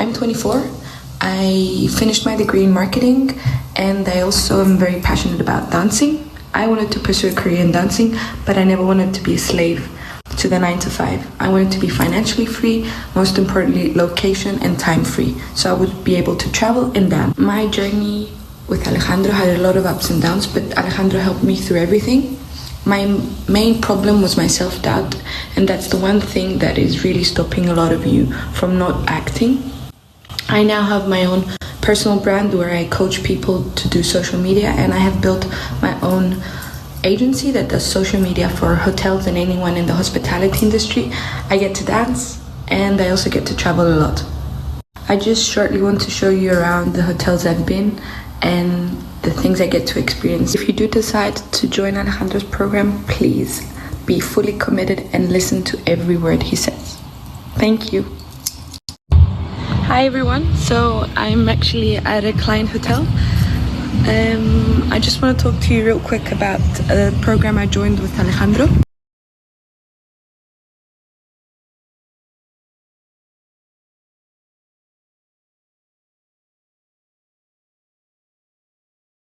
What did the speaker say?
I'm 24. I finished my degree in marketing, and I also am very passionate about dancing. I wanted to pursue a career in dancing, but I never wanted to be a slave to the 9 to 5. I wanted to be financially free, most importantly, location and time free, so I would be able to travel and dance. My journey with Alejandro had a lot of ups and downs, but Alejandro helped me through everything. My main problem was my self-doubt, and that's the one thing that is really stopping a lot of you from not acting. I now have my own personal brand where I coach people to do social media, and I have built my own agency that does social media for hotels and anyone in the hospitality industry. I get to dance, and I also get to travel a lot. I just shortly want to show you around the hotels I've been and the things I get to experience. If you do decide to join Alejandro's program, please be fully committed and listen to every word he says. Thank you. Hi everyone, so I'm actually at a client hotel. I just want to talk to you real quick about a program I joined with Alejandro.